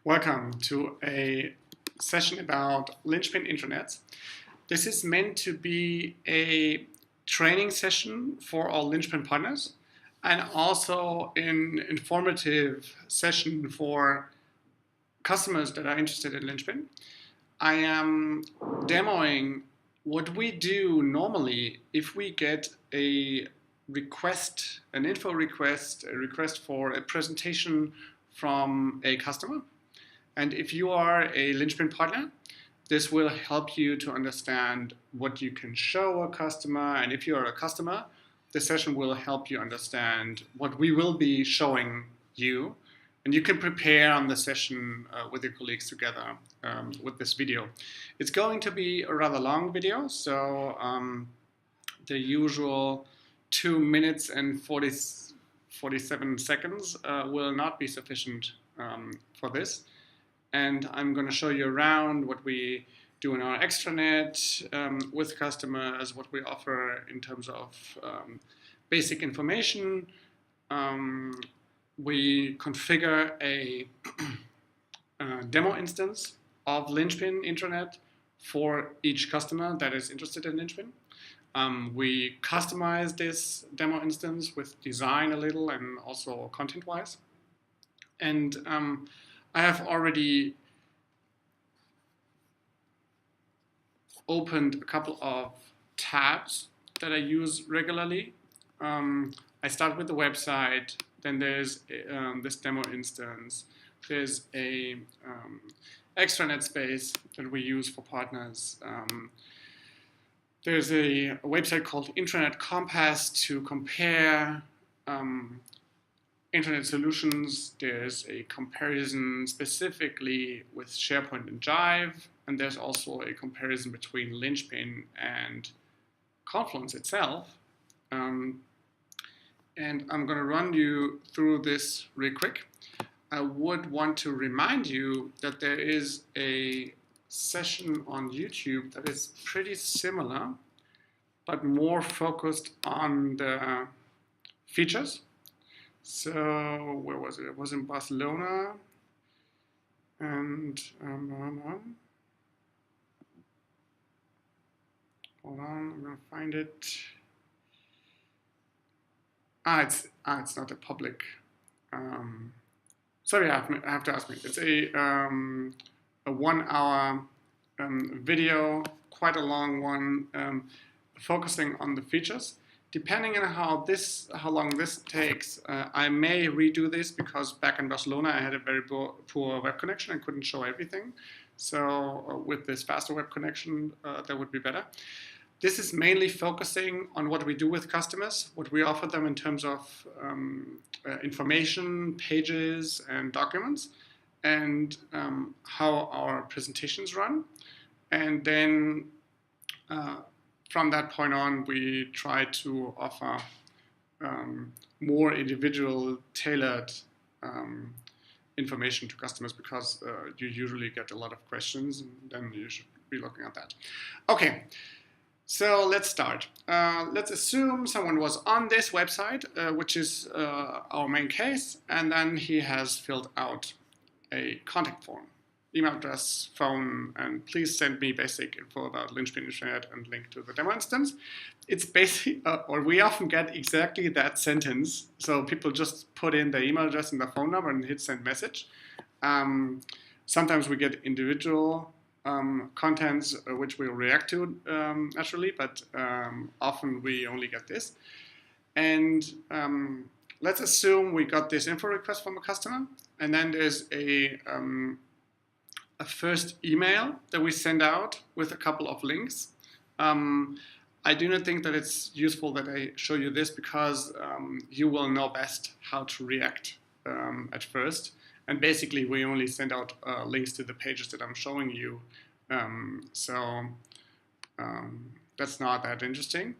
Welcome to a session about Linchpin intranets. This is meant to be a training session for our Linchpin partners and also an informative session for customers that are interested in Linchpin. I am demoing what we do normally if we get a request, an info request, a request for a presentation from a customer. And if you are a Linchpin partner, this will help you to understand what you can show a customer. And if you are a customer, this session will help you understand what we will be showing you. And you can prepare on the session with your colleagues together with this video. It's going to be a rather long video, so the usual 2 minutes and 47 seconds will not be sufficient for this. And I'm going to show you around what we do in our extranet with customers, what we offer in terms of basic information. We configure a demo instance of Linchpin intranet for each customer that is interested in Linchpin. We customize this demo instance with design a little and also content-wise. And I have already opened a couple of tabs that I use regularly. I start with the website, then there's this demo instance. There's a extranet space that we use for partners. There's a website called Intranet Compass to compare internet solutions. There's a comparison specifically with SharePoint and Jive, and there's also a comparison between Linchpin and Confluence itself. And I'm going to run you through this real quick. I would want to remind you that there is a session on YouTube that is pretty similar, but more focused on the features. So where was it? It was in Barcelona, and hold on, I'm gonna find it. It's not a public. Sorry, I have to ask me. It's a 1 hour video, quite a long one, focusing on the features. Depending on how long this takes, I may redo this because back in Barcelona I had a very poor web connection and couldn't show everything. So with this faster web connection, that would be better. This is mainly focusing on what we do with customers, what we offer them in terms of information, pages, and documents, and how our presentations run. And then from that point on, we try to offer more individual, tailored information to customers because you usually get a lot of questions, and then you should be looking at that. Okay, so let's start. Let's assume someone was on this website, which is our main case, and then he has filled out a contact form. Email address, phone, and please send me basic info about Linchpin Intranet and link to the demo instance. It's basic, or we often get exactly that sentence. So people just put in their email address and their phone number and hit send message. Sometimes we get individual contents which we'll react to naturally, but often we only get this. And let's assume we got this info request from a customer, and then there's a first email that we send out with a couple of links. I do not think that it's useful that I show you this because you will know best how to react at first. And basically, we only send out links to the pages that I'm showing you. So that's not that interesting.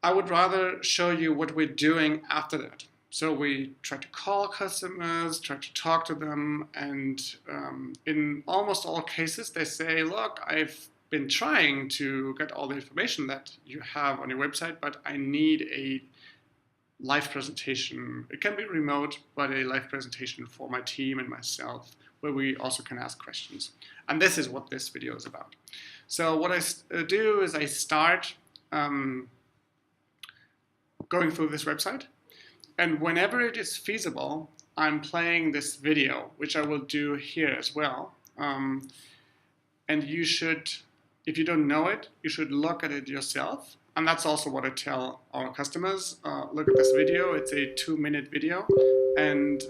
I would rather show you what we're doing after that. So we try to call customers, try to talk to them, and in almost all cases, they say, look, I've been trying to get all the information that you have on your website, but I need a live presentation. It can be remote, but a live presentation for my team and myself, where we also can ask questions. And this is what this video is about. So what I do is I start going through this website, and whenever it is feasible, I'm playing this video, which I will do here as well. And you should, if you don't know it, you should look at it yourself. And that's also what I tell our customers. Look at this video. It's a 2-minute video. And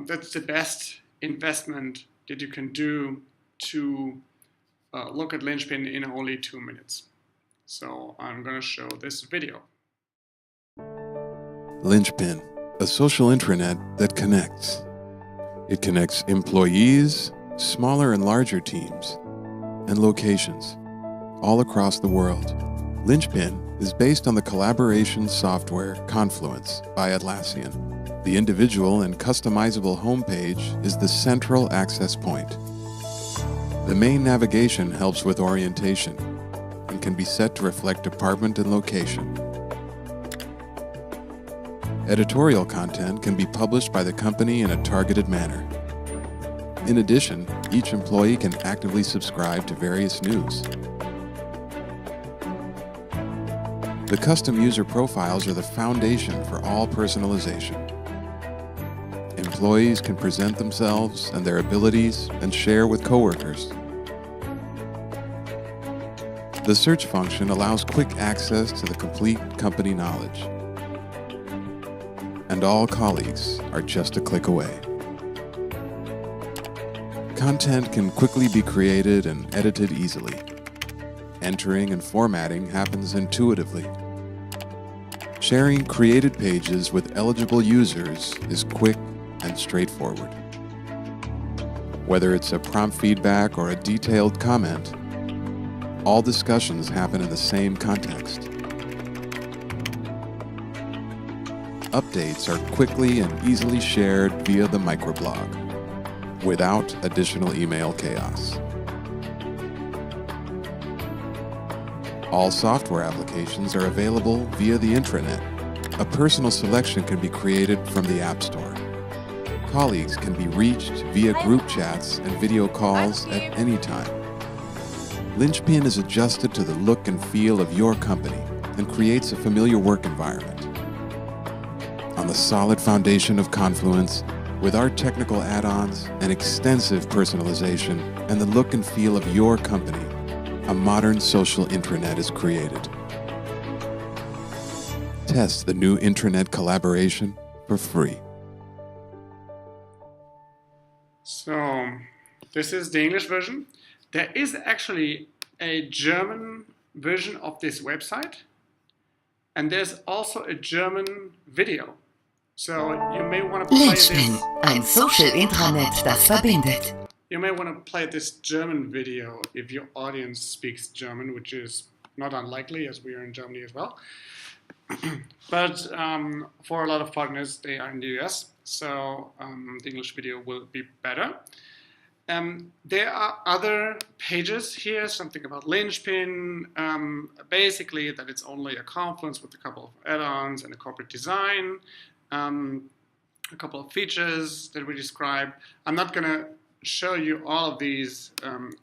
that's the best investment that you can do to look at Linchpin in only 2 minutes. So I'm going to show this video. Linchpin, a social intranet that connects. It connects employees, smaller and larger teams, and locations all across the world. Linchpin is based on the collaboration software Confluence by Atlassian. The individual and customizable homepage is the central access point. The main navigation helps with orientation and can be set to reflect department and location. Editorial content can be published by the company in a targeted manner. In addition, each employee can actively subscribe to various news. The custom user profiles are the foundation for all personalization. Employees can present themselves and their abilities and share with coworkers. The search function allows quick access to the complete company knowledge. And all colleagues are just a click away. Content can quickly be created and edited easily. Entering and formatting happens intuitively. Sharing created pages with eligible users is quick and straightforward. Whether it's a prompt feedback or a detailed comment, all discussions happen in the same context. Updates are quickly and easily shared via the microblog, without additional email chaos. All software applications are available via the intranet. A personal selection can be created from the App Store. Colleagues can be reached via group chats and video calls at any time. Linchpin is adjusted to the look and feel of your company and creates a familiar work environment. On the solid foundation of Confluence, with our technical add-ons and extensive personalization and the look and feel of your company, a modern social intranet is created. Test the new intranet collaboration for free. So this is the English version. There is actually a German version of this website, and there's also a German video. So you may want to play Linchpin, this. ein Social Intranet, das verbindet. You may want to play this German video if your audience speaks German, which is not unlikely as we are in Germany as well. But for a lot of partners, they are in the US, so the English video will be better. There are other pages here, something about Linchpin, basically that it's only a Confluence with a couple of add-ons and a corporate design, a couple of features that we describe. I'm not going to show you all of these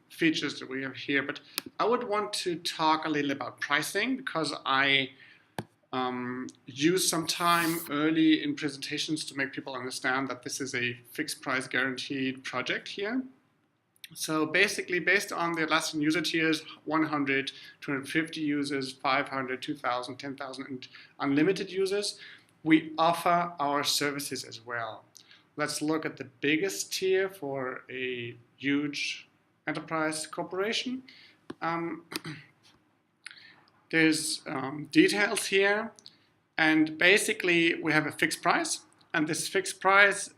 features that we have here, but I would want to talk a little about pricing, because I use some time early in presentations to make people understand that this is a fixed price guaranteed project here. So basically, based on the Atlassian user tiers, 100, 250 users, 500, 2,000, 10,000, and unlimited users, we offer our services as well. Let's look at the biggest tier for a huge enterprise corporation. There's details here, and basically we have a fixed price, and this fixed price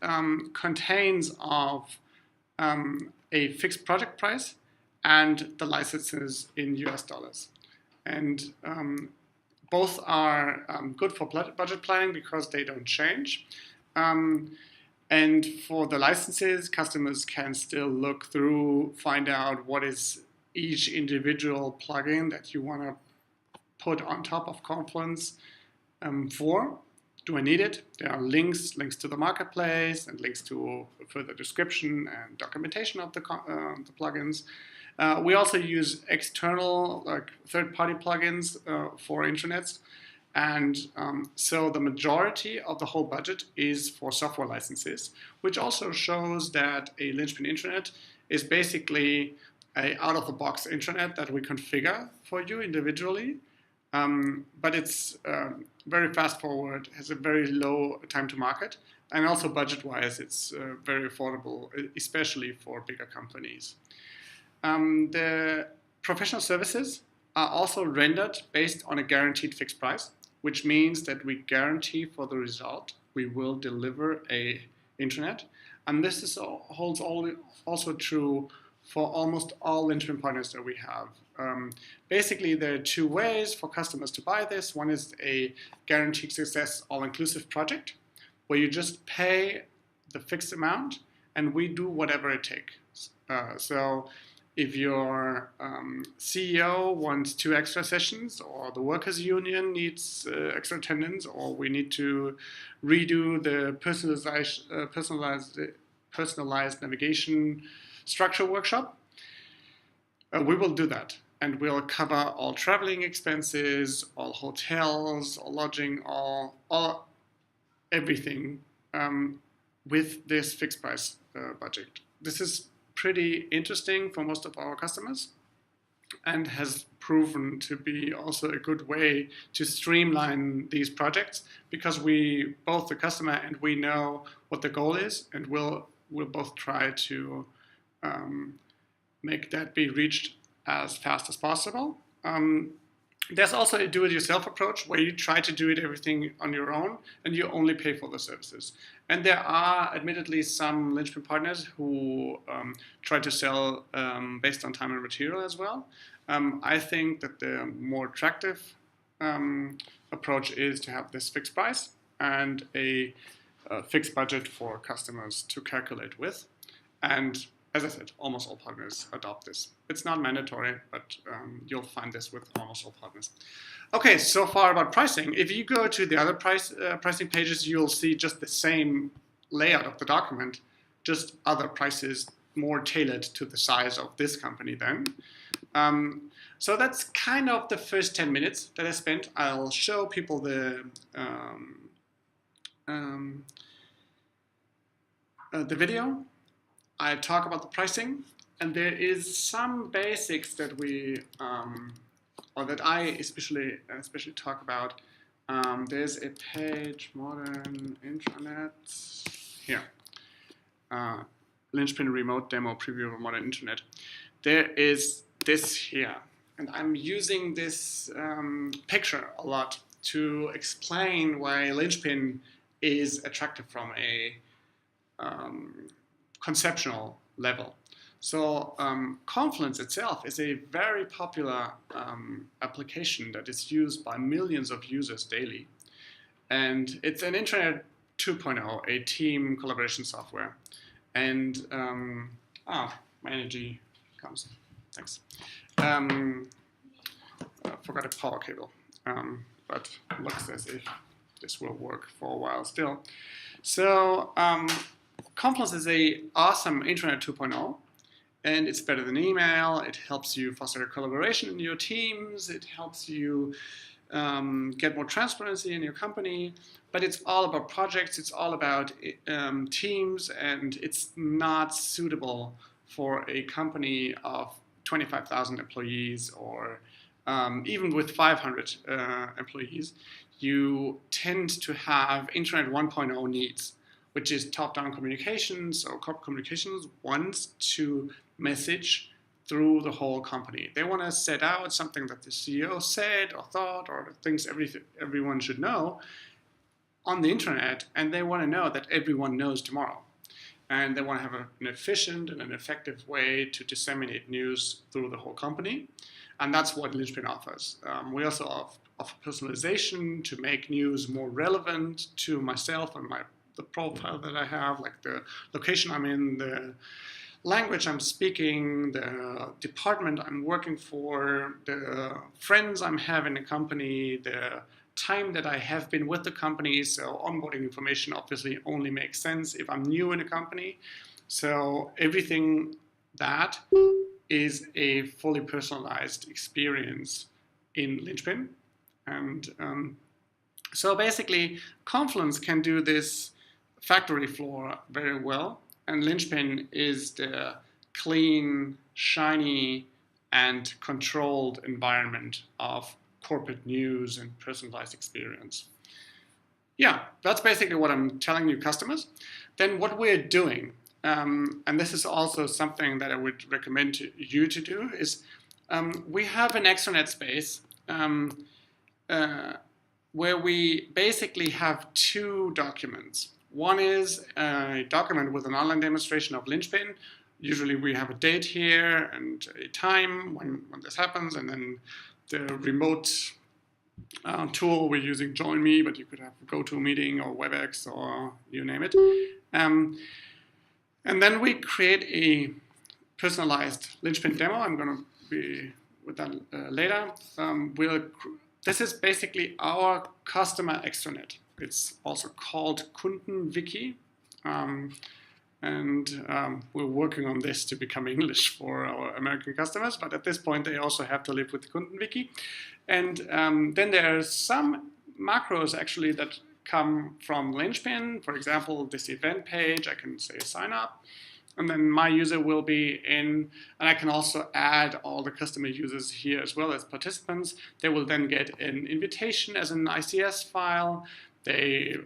contains of a fixed project price and the licenses in US dollars. And both are good for budget planning because they don't change. And for the licenses, customers can still look through, find out what is each individual plugin that you want to put on top of Confluence for. Do I need it? There are links to the marketplace and links to further description and documentation of the plugins. We also use external, like third-party plugins for intranets. And so the majority of the whole budget is for software licenses, which also shows that a Linchpin intranet is basically a out-of-the-box intranet that we configure for you individually. But it's very fast forward, has a very low time to market, and also budget-wise, it's very affordable, especially for bigger companies. The professional services are also rendered based on a guaranteed fixed price, which means that we guarantee for the result we will deliver a intranet. And this holds also true for almost all Linchpin partners that we have. Basically, there are two ways for customers to buy this. One is a guaranteed success all-inclusive project, where you just pay the fixed amount and we do whatever it takes. So if your CEO wants 2 extra sessions, or the workers union needs extra attendance, or we need to redo the personalized navigation structure workshop, we will do that. And we'll cover all traveling expenses, all hotels, all lodging, all everything with this fixed price budget. This is pretty interesting for most of our customers and has proven to be also a good way to streamline these projects, because we, both the customer and we, know what the goal is, and we'll both try to make that be reached as fast as possible. There's also a do-it-yourself approach where you try to do everything on your own and you only pay for the services. And there are admittedly some Linchpin partners who try to sell based on time and material as well. I think that the more attractive approach is to have this fixed price and a fixed budget for customers to calculate with. And as I said, almost all partners adopt this. It's not mandatory, but you'll find this with almost all partners. Okay, so far about pricing. If you go to the other pricing pages, you'll see just the same layout of the document, just other prices more tailored to the size of this company then. So that's kind of the first 10 minutes that I spent. I'll show people the video. I talk about the pricing, and there is some basics that we, or that I especially talk about. There's a page, Modern Intranets, here. Linchpin Remote Demo Preview of Modern Internet. There is this here, and I'm using this picture a lot to explain why Linchpin is attractive from a conceptual level. So Confluence itself is a very popular application that is used by millions of users daily. And it's an Intranet 2.0, a team collaboration software. And, my energy comes, thanks. I forgot a power cable, but looks as if this will work for a while still. So, Confluence is an awesome Intranet 2.0, and it's better than email. It helps you foster collaboration in your teams. It helps you get more transparency in your company. But it's all about projects. It's all about teams, and it's not suitable for a company of 25,000 employees or even with 500 employees. You tend to have Intranet 1.0 needs, which is top-down communications, or corporate communications wants to message through the whole company. They want to set out something that the CEO said or thought, or things everyone should know on the intranet, and they want to know that everyone knows tomorrow. And they want to have an efficient and an effective way to disseminate news through the whole company. And that's what Linchpin offers. We also offer personalization to make news more relevant to myself and the profile that I have, like the location I'm in, the language I'm speaking, the department I'm working for, the friends I'm having in a company, the time that I have been with the company. So onboarding information obviously only makes sense if I'm new in a company. So everything that is a fully personalized experience in Linchpin. And so basically, Confluence can do this factory floor very well. And Linchpin is the clean, shiny, and controlled environment of corporate news and personalized experience. Yeah, that's basically what I'm telling you customers. Then what we're doing, and this is also something that I would recommend you to do, is we have an extranet space where we basically have two documents. One is a document with an online demonstration of Linchpin. Usually we have a date here and a time when this happens, and then the remote tool we're using, Join Me, but you could have GoToMeeting or WebEx or you name it. And then we create a personalized Linchpin demo. I'm going to be with that later. This is basically our customer extranet. It's also called Kundenwiki. We're working on this to become English for our American customers, but at this point they also have to live with the Kundenwiki. And then there are some macros actually that come from Linchpin. For example, this event page, I can say sign up, and then my user will be in, and I can also add all the customer users here as well as participants. They will then get an invitation as an ICS file. They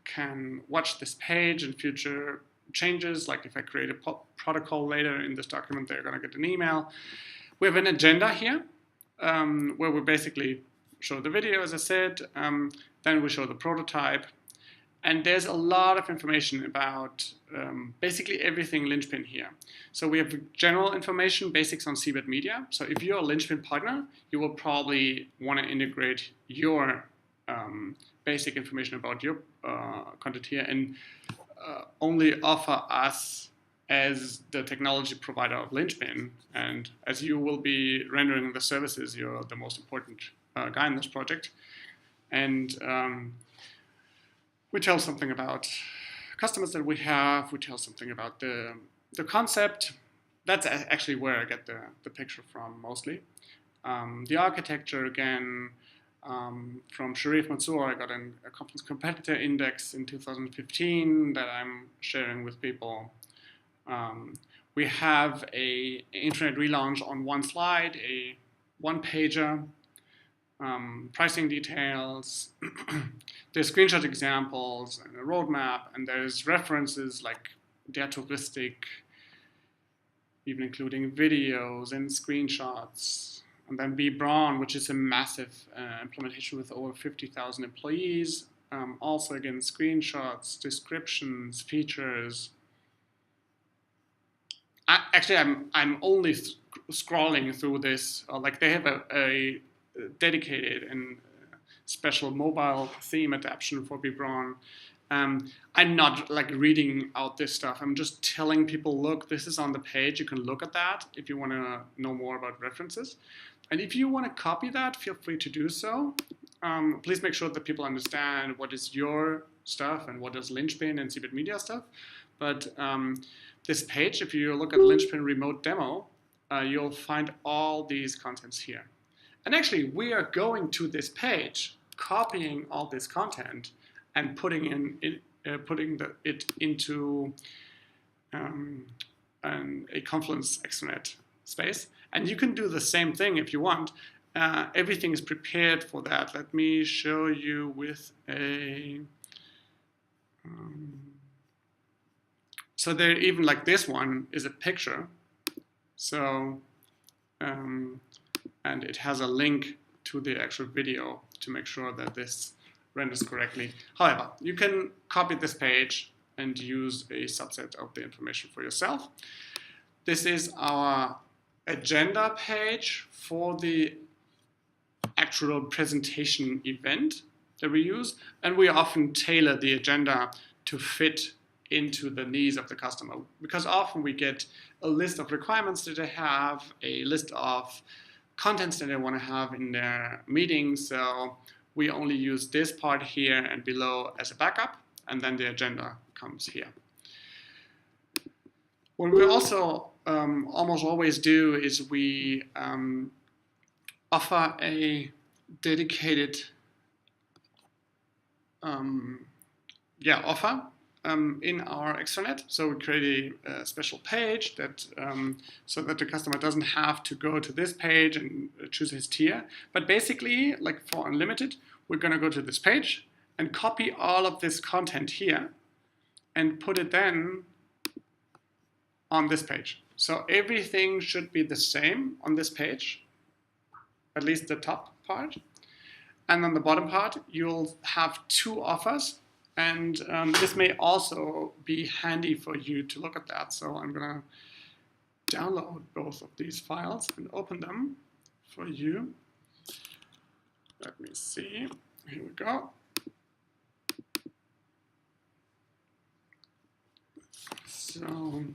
can watch this page and future changes, like if I create a protocol later in this document, they're going to get an email. We have an agenda here where we basically show the video, as I said, then we show the prototype, and there's a lot of information about basically everything Linchpin here. So we have general information, basics on Seibert Media. So if you're a Linchpin partner, you will probably want to integrate your basic information about your content here and only offer us as the technology provider of Linchpin. And as you will be rendering the services, you're the most important guy in this project. And we tell something about customers that we have. We tell something about the concept. That's actually where I get the picture from mostly. The architecture, again, from Sharif Mansour, I got a Confluence Competitor Index in 2015 that I'm sharing with people. We have a intranet relaunch on one slide, a one-pager, pricing details, there's screenshot examples and a roadmap, and there's references like Der Touristik, even including videos and screenshots. And then B. Braun, which is a massive implementation with over 50,000 employees. Also, again, screenshots, descriptions, features. I'm only scrolling through this. Like they have a dedicated and special mobile theme adaptation for B. Braun. I'm not like reading out this stuff. I'm just telling people, look, this is on the page. You can look at that if you want to know more about references. And if you want to copy that, feel free to do so. Please make sure that people understand what is your stuff and what is Linchpin and Seibert Media stuff. But this page, if you look at Linchpin remote demo, you'll find all these contents here. And actually, we are going to this page, copying all this content and putting it into a Confluence extranet space. And you can do the same thing if you want. Everything is prepared for that. Let me show you with a... so there, even like this one is a picture. So, and it has a link to the actual video to make sure that this renders correctly. However, you can copy this page and use a subset of the information for yourself. This is our agenda page for the actual presentation event that we use, and we often tailor the agenda to fit into the needs of the customer, because often we get a list of requirements that they have, a list of contents that they want to have in their meetings. So we only use this part here and below as a backup, and then the agenda comes here. What we also almost always do is we offer a dedicated offer in our extranet. So we create a special page that so that the customer doesn't have to go to this page and choose his tier. But basically, like for unlimited, we're going to go to this page and copy all of this content here and put it then on this page. So everything should be the same on this page, at least the top part. And on the bottom part, you'll have two offers. And this may also be handy for you to look at that. So I'm going to download both of these files and open them for you. Let me see. Here we go. So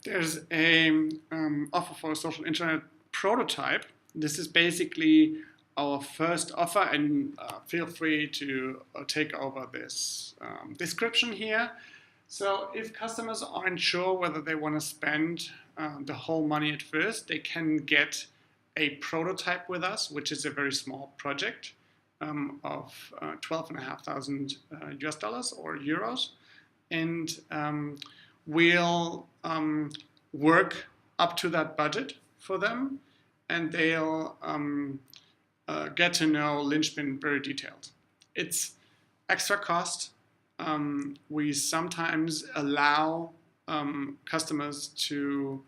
there's a offer for a social intranet prototype. This is basically our first offer, and feel free to take over this description here. So if customers aren't sure whether they want to spend the whole money at first, they can get a prototype with us, which is a very small project of $12,500 US dollars or euros. And we'll work up to that budget for them, and they'll get to know Linchpin very detailed. It's extra cost. We sometimes allow customers to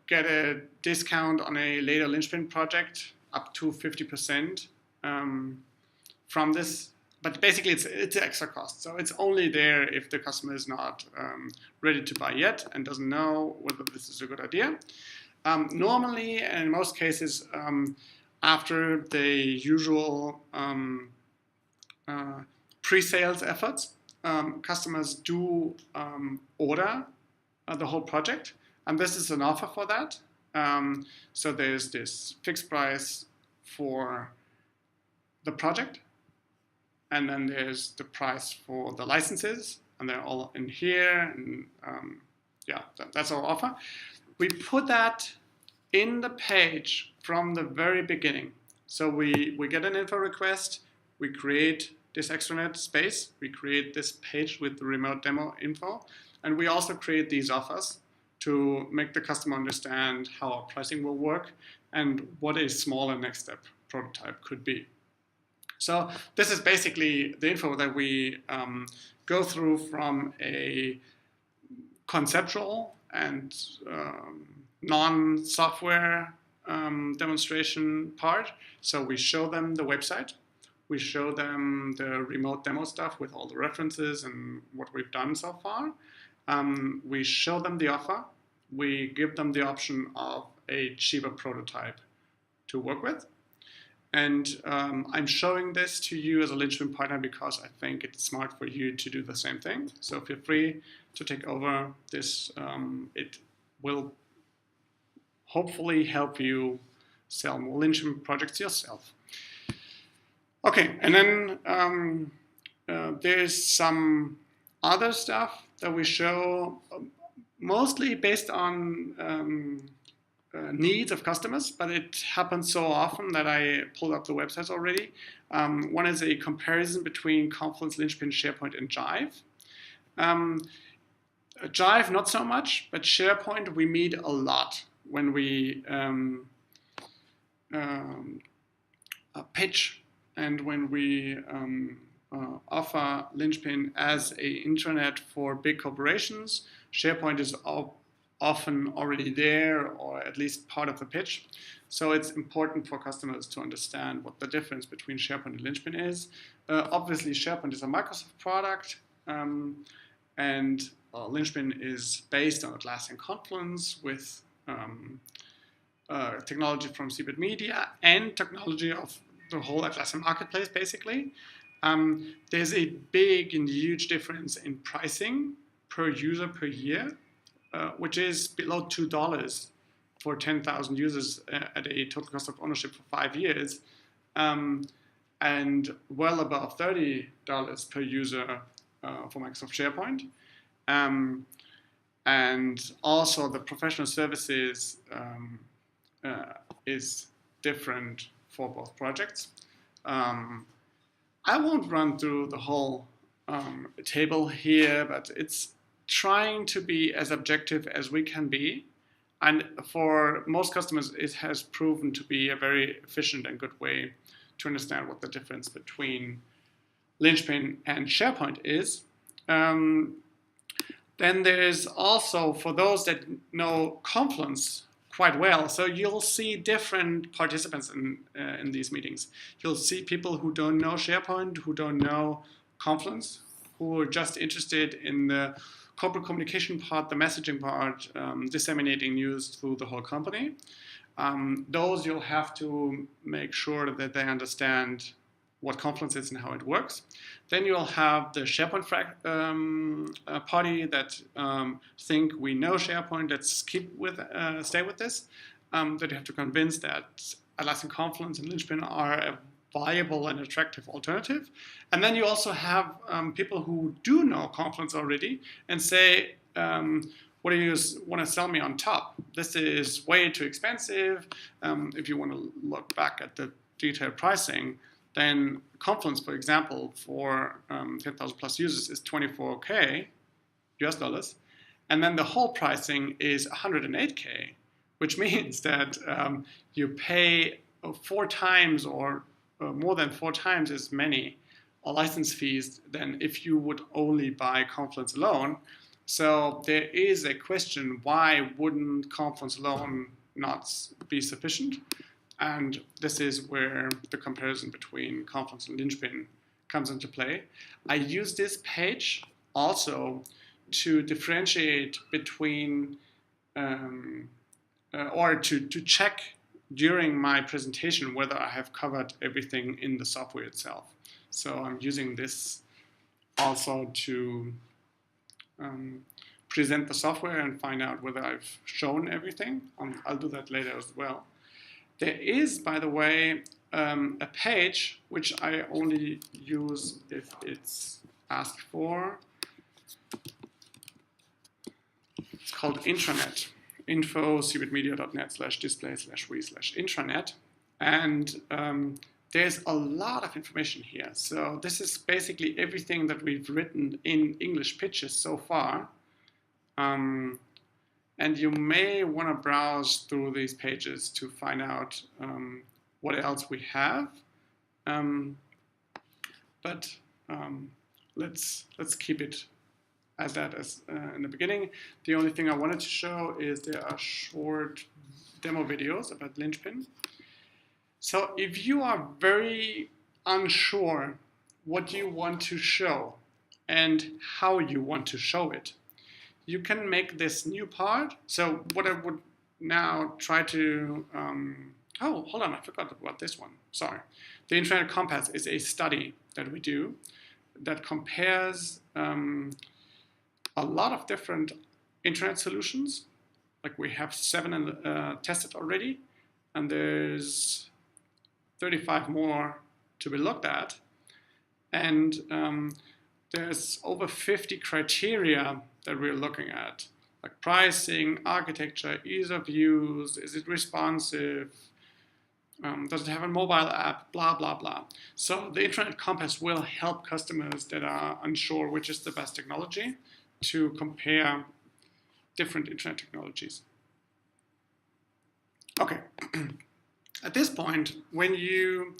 get a discount on a later Linchpin project up to 50% from this. But basically, it's an extra cost. So it's only there if the customer is not ready to buy yet and doesn't know whether this is a good idea. Normally, and in most cases, after the usual pre-sales efforts, customers do order the whole project, and this is an offer for that. So there's this fixed price for the project, and then there's the price for the licenses, and they're all in here, and that's our offer. We put that in the page from the very beginning. So we get an info request, we create this extranet space, we create this page with the remote demo info, and we also create these offers to make the customer understand how our pricing will work and what a smaller next step prototype could be. So this is basically the info that we go through from a conceptual and non-software demonstration part. So we show them the website, we show them the remote demo stuff with all the references and what we've done so far. We show them the offer, we give them the option of a cheaper prototype to work with. And I'm showing this to you as a Linchpin partner because I think it's smart for you to do the same thing. So feel free to take over this. It will hopefully help you sell more Linchpin projects yourself. Okay, and then there's some other stuff that we show, mostly based on needs of customers, but it happens so often that I pulled up the websites already. One is a comparison between Confluence, Linchpin, SharePoint, and Jive. Jive, not so much, but SharePoint we meet a lot when we pitch and when we offer Linchpin as an intranet for big corporations. SharePoint is often already there, or at least part of the pitch. So it's important for customers to understand what the difference between SharePoint and Linchpin is. Obviously, SharePoint is a Microsoft product, and Linchpin is based on Atlassian Confluence with technology from Seibert Media and technology of the whole Atlassian marketplace, basically. There's a big and huge difference in pricing per user per year, which is below $2 for 10,000 users at a total cost of ownership for 5 years, and well above $30 per user for Microsoft SharePoint. And also the professional services is different for both projects. I won't run through the whole table here, but it's trying to be as objective as we can be. And for most customers, it has proven to be a very efficient and good way to understand what the difference between Linchpin and SharePoint is. Then there's also, for those that know Confluence quite well, so you'll see different participants in these meetings. You'll see people who don't know SharePoint, who don't know Confluence, who are just interested in the corporate communication part, the messaging part, disseminating news through the whole company. Those you'll have to make sure that they understand what Confluence is and how it works. Then you'll have the SharePoint party that think we know SharePoint, let's stay with this. That you have to convince that Atlassian Confluence and Linchpin are a viable and attractive alternative. And then you also have people who do know Confluence already and say, what do you want to sell me on top? This is way too expensive. If you want to look back at the detailed pricing, then Confluence, for example, for 10,000 plus users is $24K US dollars. And then the whole pricing is $108K, which means that you pay 4 times or more than 4 times as many license fees than if you would only buy Confluence alone. So there is a question, why wouldn't Confluence alone not be sufficient? And this is where the comparison between Confluence and Linchpin comes into play. I use this page also to differentiate between, or to check during my presentation whether I have covered everything in the software itself. So I'm using this also to present the software and find out whether I've shown everything. I'll do that later as well. There is, by the way, a page which I only use if it's asked for. It's called Intranet. Info seibertmedia.net/display/re/intranet. And there's a lot of information here. So this is basically everything that we've written in English pitches so far. And you may want to browse through these pages to find out what else we have. But let's keep it as that as in the beginning. The only thing I wanted to show is there are short demo videos about Linchpin. So if you are very unsure what you want to show and how you want to show it, you can make this new part. So what I would now try to, oh, hold on, I forgot about this one, sorry. The Intranet Compass is a study that we do that compares a lot of different internet solutions. Like we have 7 tested already, and there's 35 more to be looked at. And there's over 50 criteria that we're looking at, like pricing, architecture, ease of use, is it responsive, does it have a mobile app, blah, blah, blah. So the Intranet Compass will help customers that are unsure which is the best technology to compare different internet technologies. Okay, at this point, when you,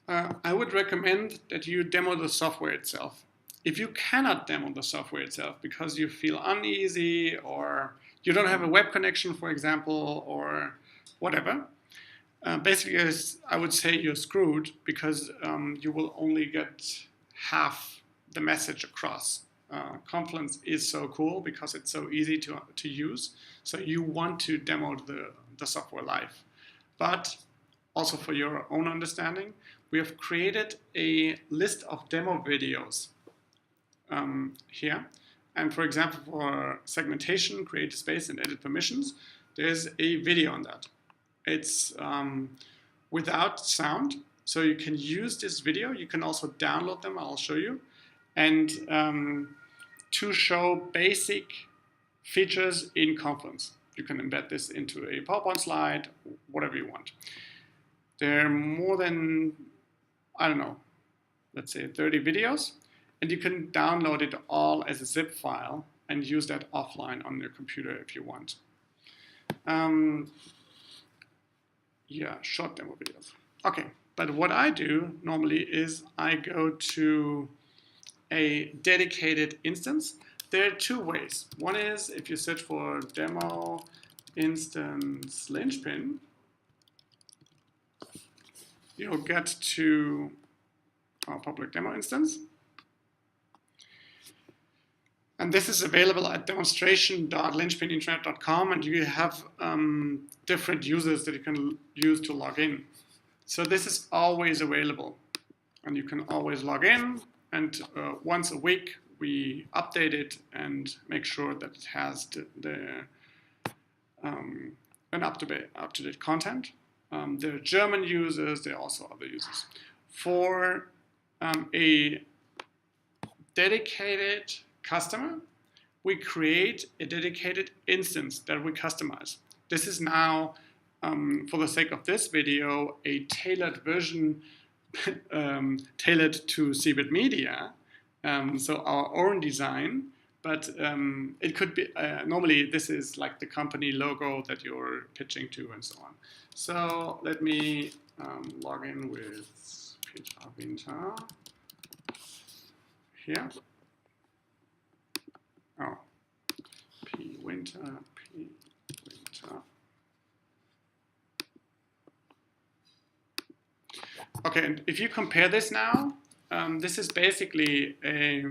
I would recommend that you demo the software itself. If you cannot demo the software itself because you feel uneasy or you don't have a web connection, for example, or whatever, basically I would say you're screwed because you will only get half the message across. Confluence is so cool because it's so easy to use. So you want to demo the software live. But also for your own understanding, we have created a list of demo videos here. And for example, for segmentation, create space, and edit permissions, there's a video on that. It's without sound, so you can use this video. You can also download them, I'll show you. And to show basic features in Confluence. You can embed this into a PowerPoint slide, whatever you want. There are more than, I don't know, let's say 30 videos, and you can download it all as a zip file and use that offline on your computer if you want. Yeah, short demo videos. Okay, but what I do normally is I go to a dedicated instance. There are two ways. One is if you search for demo instance Linchpin, you'll get to our public demo instance. And this is available at demonstration.linchpinintranet.com, and you have different users that you can use to log in. So this is always available, and you can always log in, and once a week we update it and make sure that it has an up-to-date content. There are German users, there are also other users. For a dedicated customer, we create a dedicated instance that we customize. This is now, for the sake of this video, a tailored version tailored to Seibert Media, so our own design, but it could be, normally this is like the company logo that you're pitching to and so on. So let me log in with Peter Winter here. Oh, P Winter. Okay, and if you compare this now, this is basically a,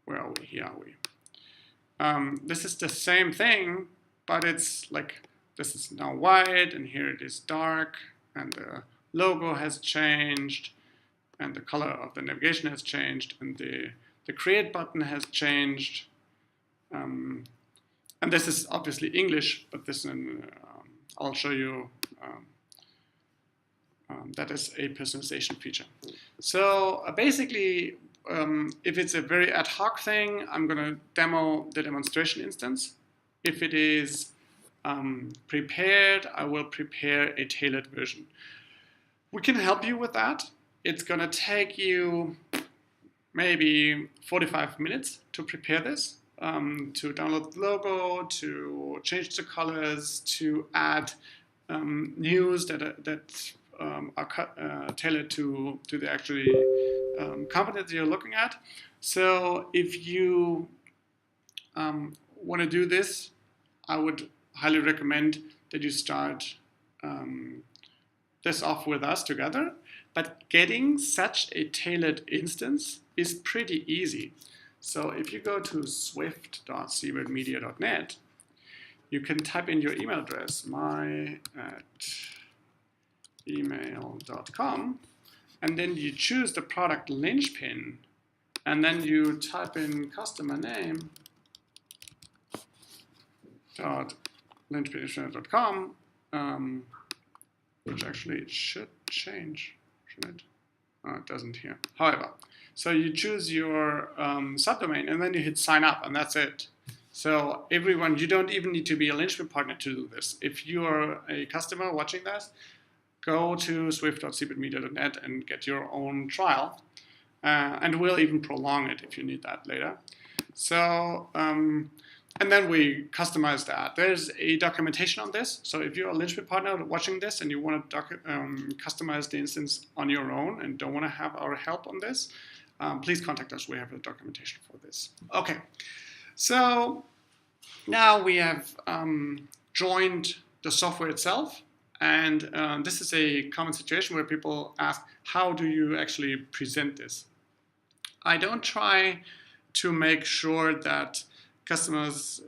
where are we? Here are we. This is the same thing, but it's like, this is now white, and here it is dark, and the logo has changed, and the color of the navigation has changed, and the create button has changed. And this is obviously English, but this I'll show you. That is a personalization feature. So basically, if it's a very ad hoc thing, I'm going to demo the demonstration instance. If it is prepared, I will prepare a tailored version. We can help you with that. It's going to take you maybe 45 minutes to prepare this, to download the logo, to change the colors, to add news that are tailored to the actually company that you're looking at. So if you want to do this, I would highly recommend that you start this off with us together. But getting such a tailored instance is pretty easy. So if you go to swift.seibertmedia.net, you can type in your email address, my@email.com, and then you choose the product Linchpin, and then you type in customer name .linchpinintranet.com, which actually it should change, shouldn't it? Oh, it doesn't here. However, so you choose your subdomain, and then you hit sign up, and that's it. So everyone, you don't even need to be a Linchpin partner to do this. If you are a customer watching this, go to swift.seibertmedia.net and get your own trial, and we'll even prolong it if you need that later. So, and then we customize that. There's a documentation on this. So if you're a Linchpin partner watching this and you want to customize the instance on your own and don't want to have our help on this, please contact us. We have a documentation for this. Okay, so now we have joined the software itself. And this is a common situation where people ask, how do you actually present this? I don't try to make sure that customers,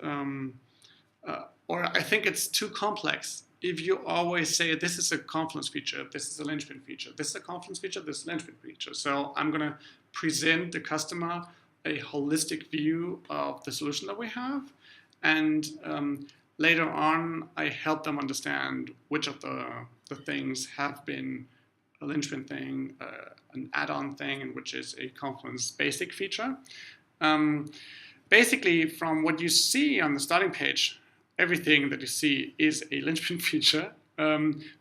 or I think it's too complex if you always say, this is a Confluence feature, this is a Linchpin feature, this is a Confluence feature, this is a Linchpin feature. So I'm going to present the customer a holistic view of the solution that we have. And later on, I help them understand which of the things have been a Linchpin thing, an add-on thing, and which is a Confluence basic feature. Basically, from what you see on the starting page, everything that you see is a Linchpin feature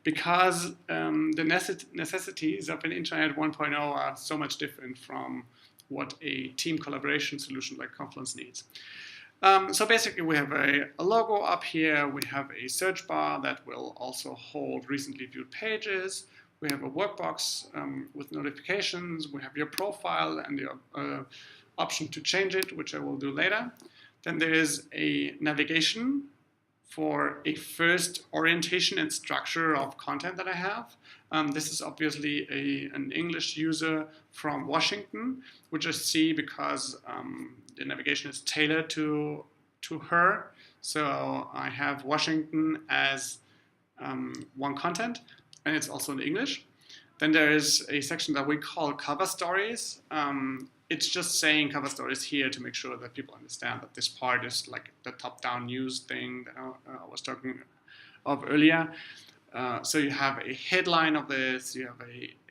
because the necessities of an Intranet 1.0 are so much different from what a team collaboration solution like Confluence needs. So basically, we have a logo up here. We have a search bar that will also hold recently viewed pages. We have a workbox with notifications. We have your profile and your option to change it, which I will do later. Then there is a navigation for a first orientation and structure of content that I have. This is obviously an English user from Washington, which I see because the navigation is tailored to her. So I have Washington as one content, and it's also in English. Then there is a section that we call cover stories. It's just saying cover stories here to make sure that people understand that this part is like the top-down news thing that I was talking of earlier. So you have a headline of this, you have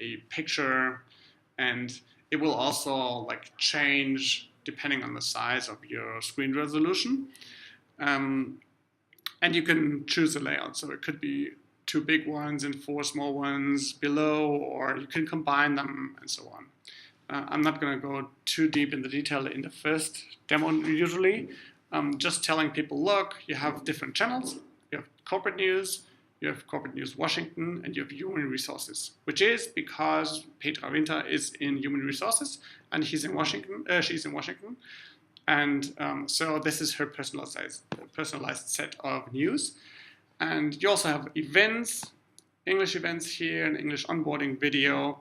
a picture, and it will also like change depending on the size of your screen resolution. And you can choose a layout. So it could be 2 big ones and 4 small ones below, or you can combine them and so on. I'm not going to go too deep in the detail in the first demo usually. Just telling people, look, you have different channels. You have corporate news Washington, and you have human resources, which is because Petra Winter is in human resources and she's in Washington. And so this is her personalized set of news. And you also have events, English events here, an English onboarding video.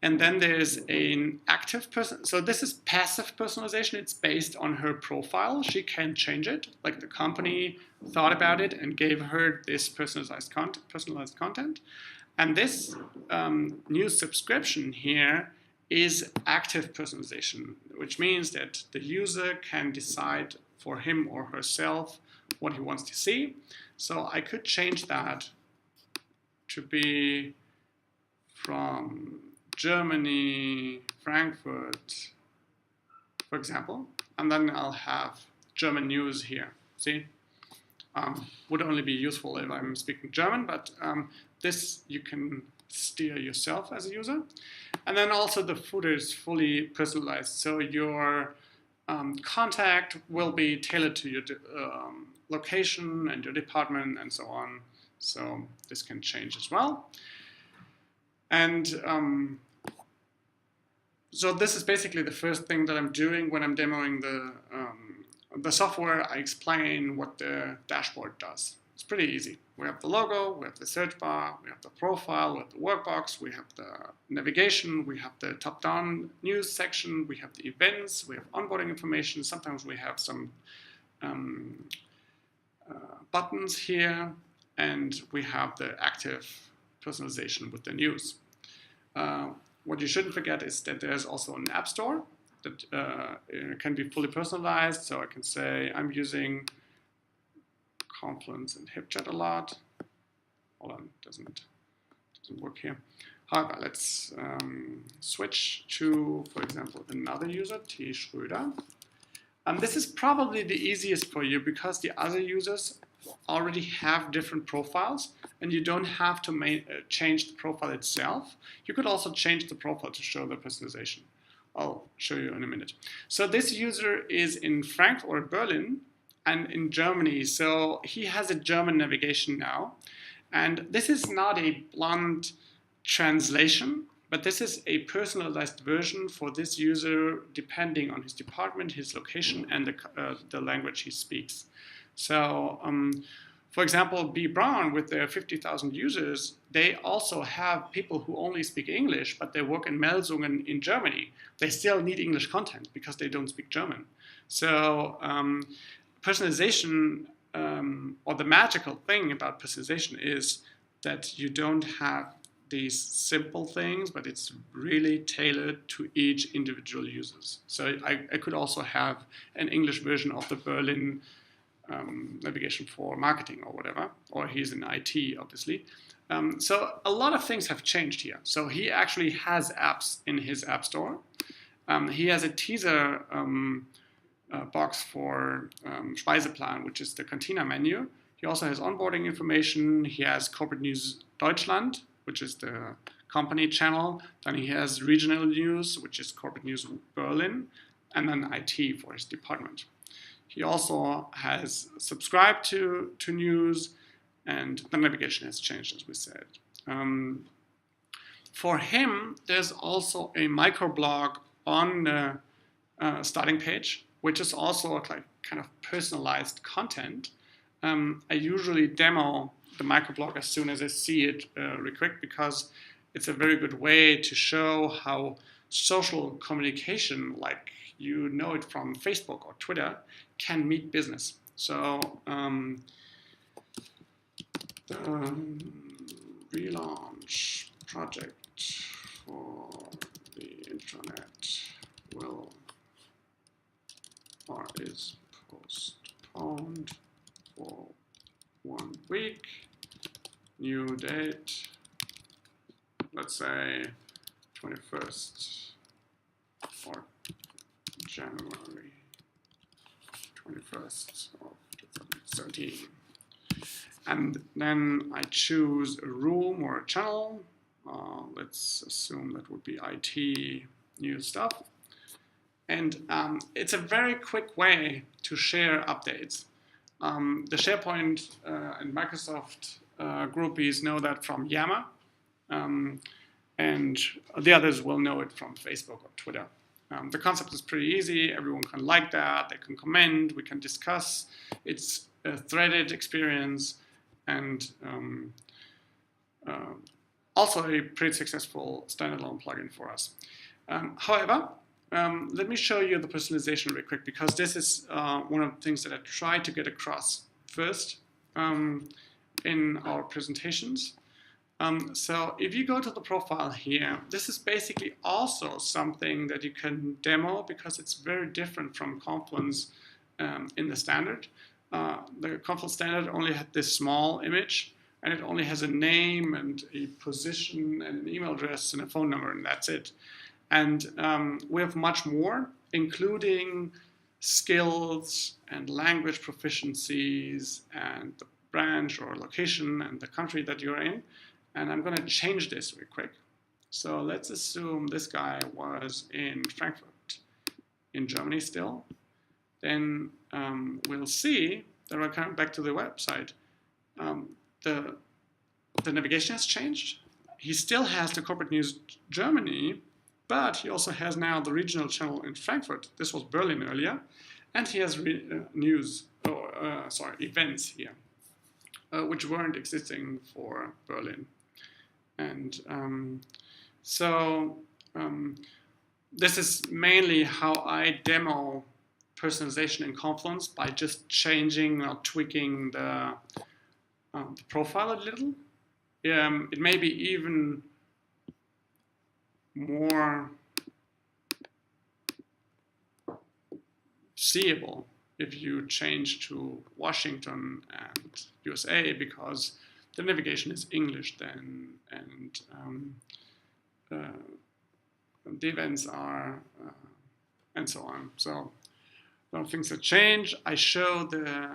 And then there's an active person. So this is passive personalization. It's based on her profile. She can change it. Like the company thought about it and gave her this personalized content. And this new subscription here is active personalization, which means that the user can decide for him or herself what he wants to see. So I could change that to be from Germany, Frankfurt, for example, and then I'll have German news here. See, would only be useful if I'm speaking German, but this you can steer yourself as a user. And then also the footer is fully personalized, so your contact will be tailored to your location and your department and so on. So this can change as well. And so this is basically the first thing that I'm doing when I'm demoing the software. I explain what the dashboard does. It's pretty easy. We have the logo, we have the search bar, we have the profile, we have the workbox, we have the navigation, we have the top-down news section, we have the events, we have onboarding information. Sometimes we have some buttons here, and we have the active personalization with the news. What you shouldn't forget is that there's also an app store that can be fully personalized. So I can say I'm using Confluence and HipChat a lot. Hold on, doesn't work here. However, let's switch to, for example, another user, T. Schröder. This is probably the easiest for you because the other users already have different profiles and you don't have to change the profile itself. You could also change the profile to show the personalization. I'll show you in a minute. So this user is in Frankfurt or Berlin and in Germany. So he has a German navigation now. And this is not a blunt translation, but this is a personalized version for this user depending on his department, his location, and the language he speaks. So, for example, B. Brown, with their 50,000 users, they also have people who only speak English, but they work in Melsungen in Germany. They still need English content because they don't speak German. So personalization or the magical thing about personalization is that you don't have these simple things, but it's really tailored to each individual users. So I could also have an English version of the Berlin navigation for marketing or whatever, or he's in IT, obviously. So a lot of things have changed here. So he actually has apps in his app store. He has a teaser box for Speiseplan, which is the Cantina menu. He also has onboarding information. He has Corporate News Deutschland, which is the company channel. Then he has regional news, which is Corporate News Berlin, and then IT for his department. He also has subscribed to news, and the navigation has changed, as we said. For him, there's also a microblog on the starting page, which is also like kind of personalized content. I usually demo the microblog as soon as I see it real quick, because it's a very good way to show how social communication, like you know it from Facebook or Twitter, can meet business. So the relaunch project for the intranet will or is postponed for 1 week. New date, let's say 21st or January 21st of 2017. And then I choose a room or a channel. Let's assume that would be IT news stuff. And it's a very quick way to share updates. The SharePoint and Microsoft groupies know that from Yammer, and the others will know it from Facebook or Twitter. The concept is pretty easy. Everyone can like that. They can comment. We can discuss. It's a threaded experience, and also a pretty successful standalone plugin for us. However, let me show you the personalization real quick, because this is one of the things that I try to get across first in our presentations. So if you go to the profile here, this is basically also something that you can demo, because it's very different from Confluence in the standard. The Confluence standard only had this small image, and it only has a name and a position and an email address and a phone number, and that's it. And we have much more, including skills and language proficiencies and the branch or location and the country that you're in. And I'm going to change this real quick. So let's assume this guy was in Frankfurt, in Germany still. Then we'll see that we're coming back to the website. The navigation has changed. He still has the Corporate News Germany, but he also has now the regional channel in Frankfurt. This was Berlin earlier. And he has events here, which weren't existing for Berlin. And this is mainly how I demo personalization in Confluence, by just changing or tweaking the profile a little. It may be even more seeable if you change to Washington and USA, because the navigation is English then, and the events are, and so on. So a lot of things that change. I show the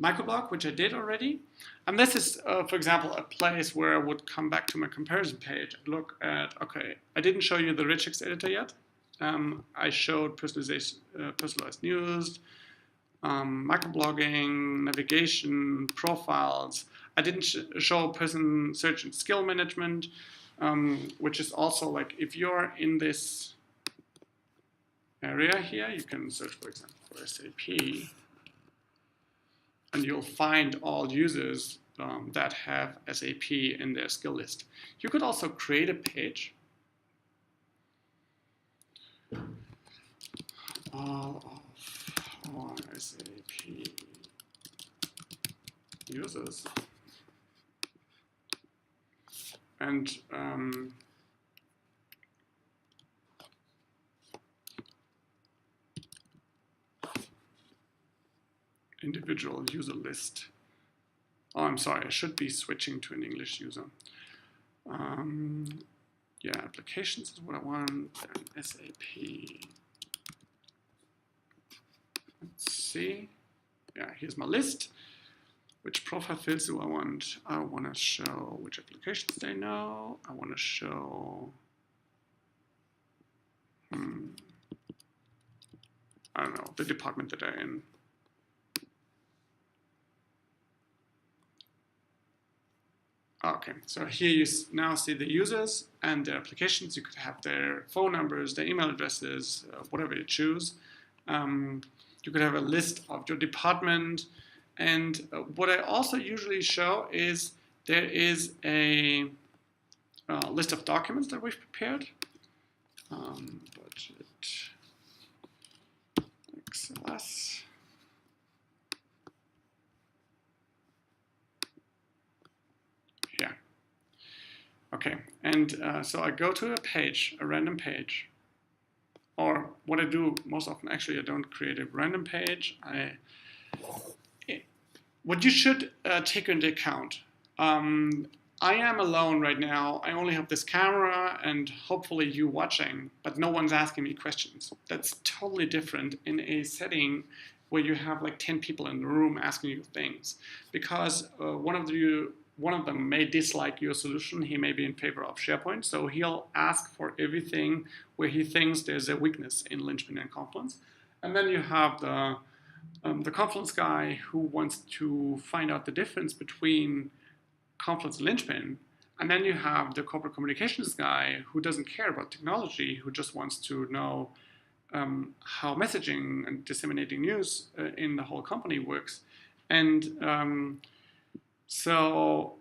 microblog, which I did already. And this is, for example, a place where I would come back to my comparison page and look at, okay, I didn't show you the regex editor yet. I showed personalized news, microblogging, navigation, profiles. I didn't show person search and skill management, which is also like, if you're in this area here, you can search, for example, for SAP, and you'll find all users that have SAP in their skill list. You could also create a page. All of our SAP users and individual user list. Oh, I'm sorry, I should be switching to an English user. Yeah, applications is what I want, and SAP. Let's see. Yeah, here's my list. Which profile fields do I want? I want to show which applications they know. I want to show, I don't know, the department that they're in. Okay, so here you now see the users and their applications. You could have their phone numbers, their email addresses, whatever you choose. You could have a list of your department. And what I also usually show is there is a list of documents that we've prepared. Budget XLS. Yeah. Okay, and so I go to a page, a random page. Or what I do most often, actually, I don't create a random page. What you should take into account, I am alone right now. I only have this camera and hopefully you watching, but no one's asking me questions. That's totally different in a setting where you have like 10 people in the room asking you things. Because one of them may dislike your solution. He may be in favor of SharePoint. So he'll ask for everything where he thinks there's a weakness in Linchpin and Confluence. And then you have the Confluence guy who wants to find out the difference between Confluence and Linchpin. And then you have the corporate communications guy who doesn't care about technology, who just wants to know how messaging and disseminating news in the whole company works. And so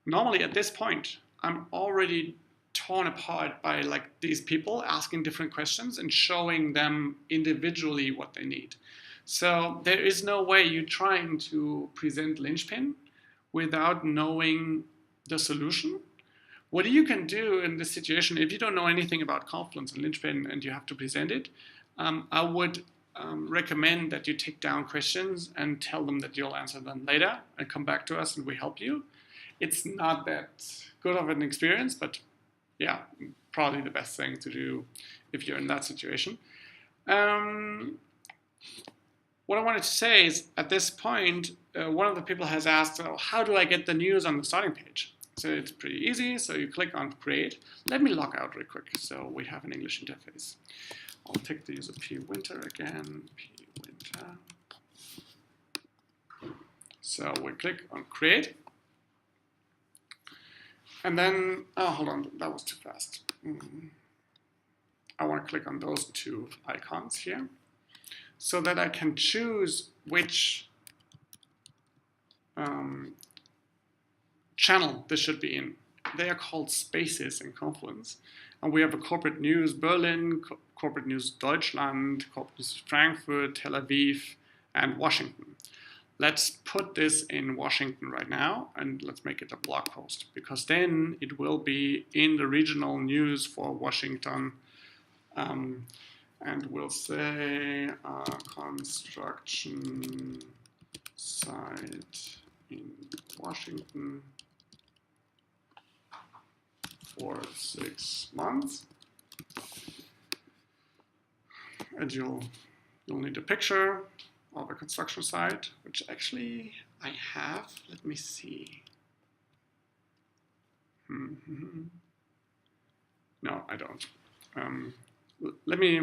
normally at this point, I'm already torn apart by like these people asking different questions and showing them individually what they need. So there is no way you're trying to present Linchpin without knowing the solution. What you can do in this situation, if you don't know anything about Confluence and Linchpin and you have to present it, I would recommend that you take down questions and tell them that you'll answer them later and come back to us and we help you. It's not that good of an experience, but yeah, probably the best thing to do if you're in that situation. What I wanted to say is, at this point, one of the people has asked, oh, how do I get the news on the starting page? So it's pretty easy. So you click on Create. Let me log out real quick so we have an English interface. I'll take the user P Winter again, P Winter. So we click on Create. And then, oh, hold on, that was too fast. I want to click on those two icons here so that I can choose which channel this should be in. They are called spaces in Confluence. And we have a corporate news Berlin, corporate news Deutschland, corporate news Frankfurt, Tel Aviv, and Washington. Let's put this in Washington right now, and let's make it a blog post, because then it will be in the regional news for Washington. And we'll say construction site in Washington for 6 months. And you'll need a picture of a construction site, which actually I have. Let me see. No, I don't. Let me,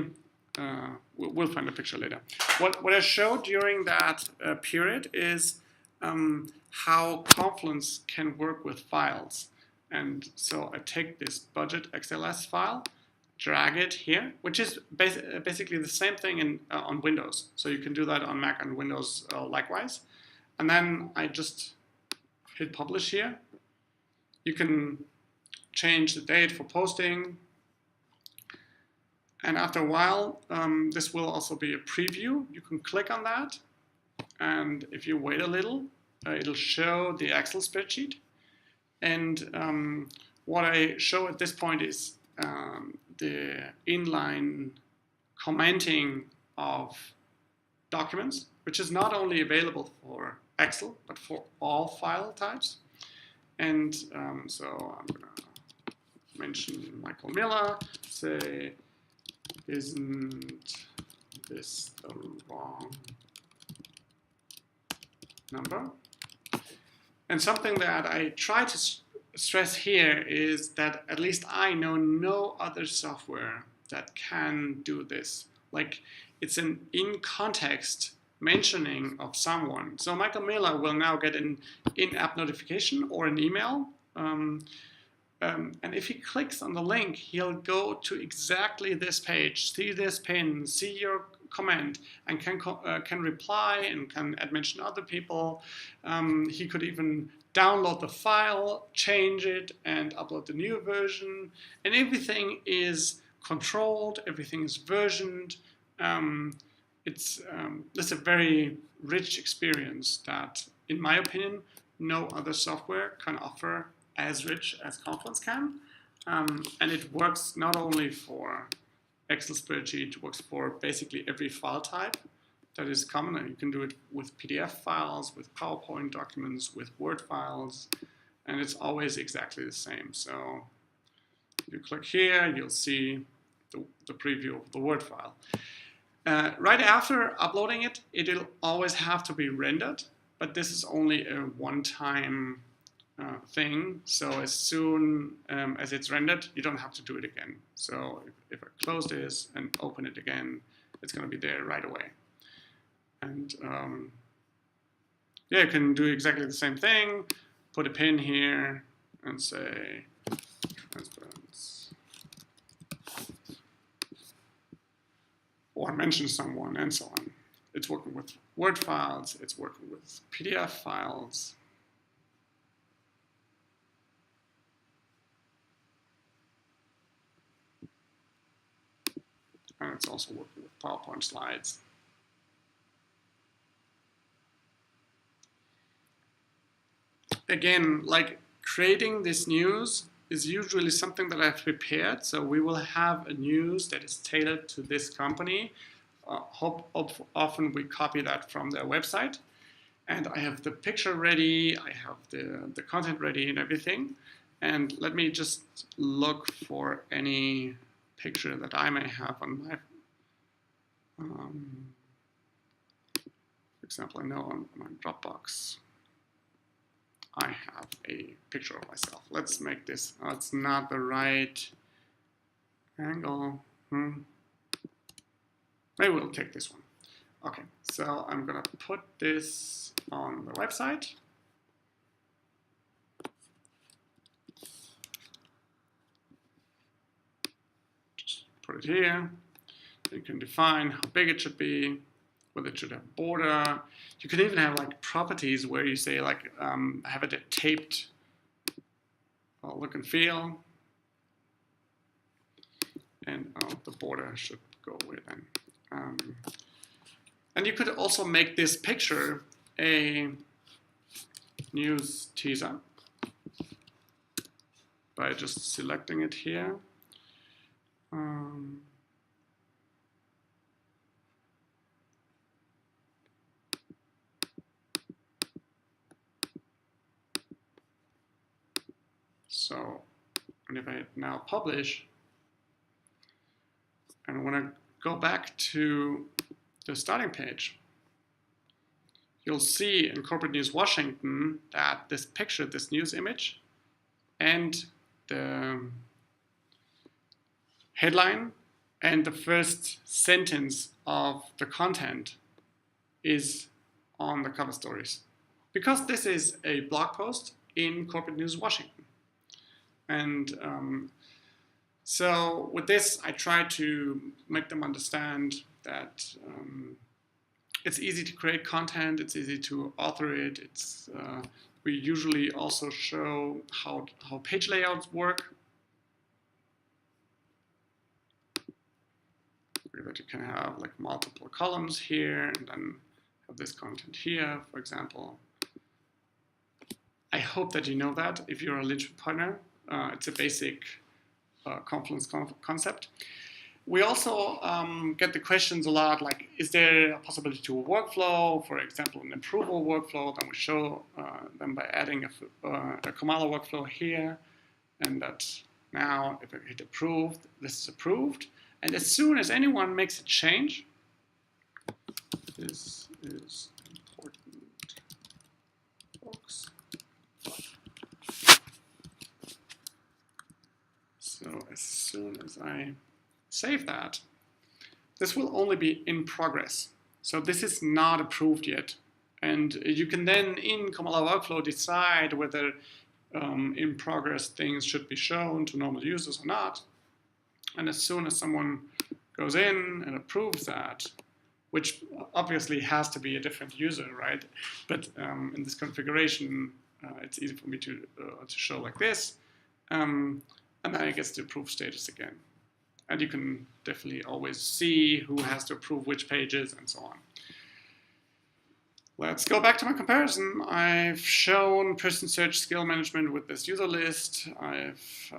we'll find a picture later. What I showed during that period is how Confluence can work with files. And so I take this budget XLS file, drag it here, which is basically the same thing on Windows. So you can do that on Mac and Windows likewise. And then I just hit publish here. You can change the date for posting. And after a while, this will also be a preview. You can click on that. And if you wait a little, it'll show the Excel spreadsheet. And what I show at this point is the inline commenting of documents, which is not only available for Excel, but for all file types. And so I'm going to mention Michael Miller, say, isn't this the wrong number? And something that I try to stress here is that at least I know no other software that can do this. Like, it's an in-context mentioning of someone. So Michael Miller will now get an in-app notification or an email. And if he clicks on the link, he'll go to exactly this page, see this pin, see your comment, and can reply and can mention other people. He could even download the file, change it, and upload the new version. And everything is controlled, everything is versioned. It's a very rich experience that, in my opinion, no other software can offer as rich as Confluence can. And it works not only for Excel spreadsheet, it works for basically every file type that is common. And you can do it with PDF files, with PowerPoint documents, with Word files, and it's always exactly the same. So if you click here, you'll see the preview of the Word file. Right after uploading it, it'll always have to be rendered, but this is only a one-time thing. So as soon as it's rendered, you don't have to do it again. So if I close this and open it again, it's going to be there right away. And yeah, you can do exactly the same thing. Put a pin here and say transparency, or mention someone and so on. It's working with Word files. It's working with PDF files. And it's also working with PowerPoint slides. Again, like, creating this news is usually something that I've prepared. So we will have a news that is tailored to this company. Often we copy that from their website. And I have the picture ready, I have the content ready and everything. And let me just look for any picture that I may have on my, for example, I know on my Dropbox, I have a picture of myself. Let's make this, it's not the right angle. Maybe we'll take this one. Okay, so I'm gonna put this on the website. Just put it here. You can define how big it should be, whether it should have border. You can even have like properties where you say like have it a taped look and feel, and the border should go with them. And you could also make this picture a news teaser by just selecting it here. So, and if I now publish, and when I go back to the starting page, you'll see in Corporate News Washington that this picture, this news image, and the headline and the first sentence of the content is on the cover stories. Because this is a blog post in Corporate News Washington. And so with this, I try to make them understand that it's easy to create content, it's easy to author it. It's we usually also show how page layouts work. That you can have like multiple columns here, and then have this content here, for example. I hope that you know that if you're a Linchpin partner. It's a basic Confluence concept. We also get the questions a lot, like, is there a possibility to a workflow, for example, an approval workflow? Then we show them by adding a Kamala workflow here, and that now if I hit approved, this is approved. And as soon as anyone makes a change, this is important, folks. So as soon as I save that, this will only be in progress. So this is not approved yet. And you can then in Kamala Workflow decide whether in progress things should be shown to normal users or not. And as soon as someone goes in and approves that, which obviously has to be a different user, right? But in this configuration, it's easy for me to show like this. And then it gets to approve status again. And you can definitely always see who has to approve which pages and so on. Let's go back to my comparison. I've shown person search skill management with this user list. I've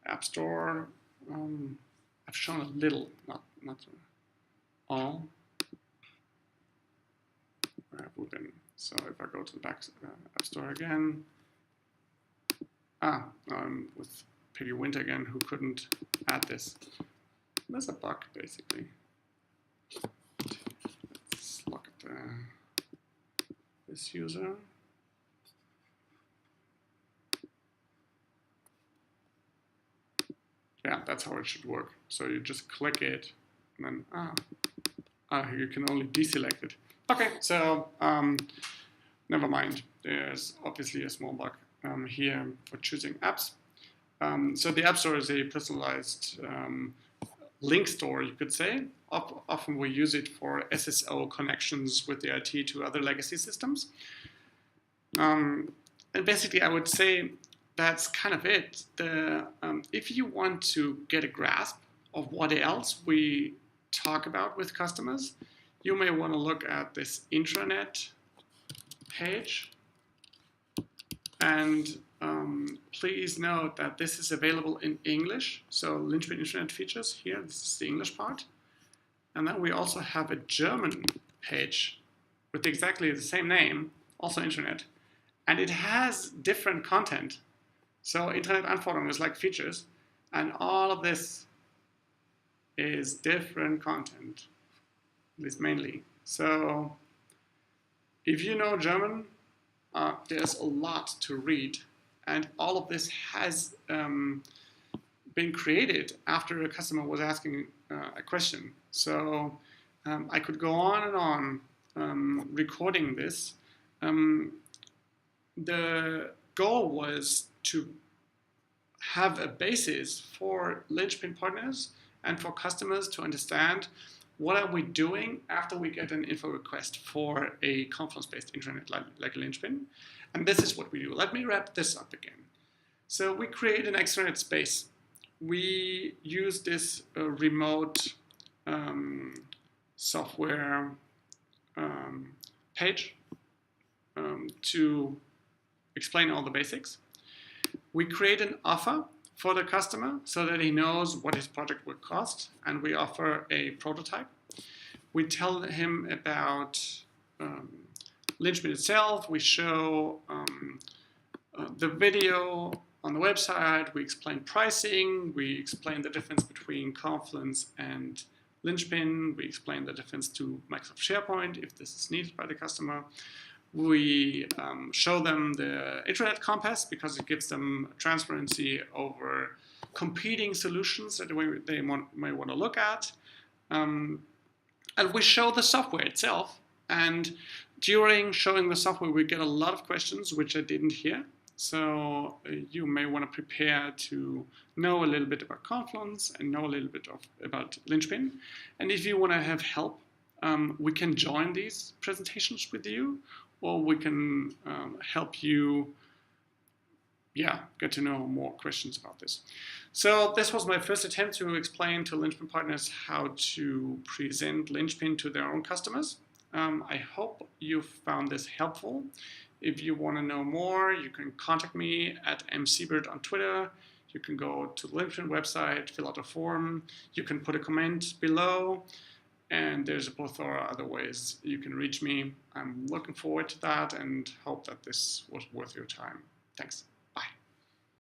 App Store. I've shown a little, not all. Where have we been? So if I go to the back App Store again, with Piggy Winter again, who couldn't add this. There's a bug, basically. Let's look at this user. Yeah, that's how it should work. So you just click it, and then, you can only deselect it. Okay, so never mind. There's obviously a small bug here for choosing apps. So the App Store is a personalized link store, you could say. Often we use it for SSO connections with the IT to other legacy systems. And basically, I would say that's kind of it. If you want to get a grasp of what else we talk about with customers, you may want to look at this intranet page. And please note that this is available in English. So Linchpin Intranet features here, this is the English part. And then we also have a German page with exactly the same name, also Intranet. And it has different content. So Intranet Anforderungen is like features. And all of this is different content, at least mainly. So if you know German, there's a lot to read, and all of this has been created after a customer was asking a question. So I could go on and on recording this. The goal was to have a basis for Linchpin partners and for customers to understand what are we doing after we get an info request for a Confluence-based intranet like Linchpin. And this is what we do. Let me wrap this up again. So we create an extranet space. We use this remote software page to explain all the basics. We create an offer for the customer so that he knows what his project will cost, and we offer a prototype. We tell him about Linchpin itself. We show the video on the website. We explain pricing. We explain the difference between Confluence and Linchpin. We explain the difference to Microsoft SharePoint if this is needed by the customer. We show them the Intranet Compass because it gives them transparency over competing solutions that they may want to look at. And we show the software itself. And during showing the software, we get a lot of questions, which I didn't hear. So you may want to prepare to know a little bit about Confluence and know a little bit about Linchpin. And if you want to have help, we can join these presentations with you, or we can help you get to know more questions about this. So this was my first attempt to explain to Linchpin partners how to present Linchpin to their own customers. I hope you found this helpful. If you want to know more, you can contact me at Seibert on Twitter. You can go to the Linchpin website, fill out a form. You can put a comment below. And there's a plethora of other ways you can reach me. I'm looking forward to that and hope that this was worth your time. Thanks.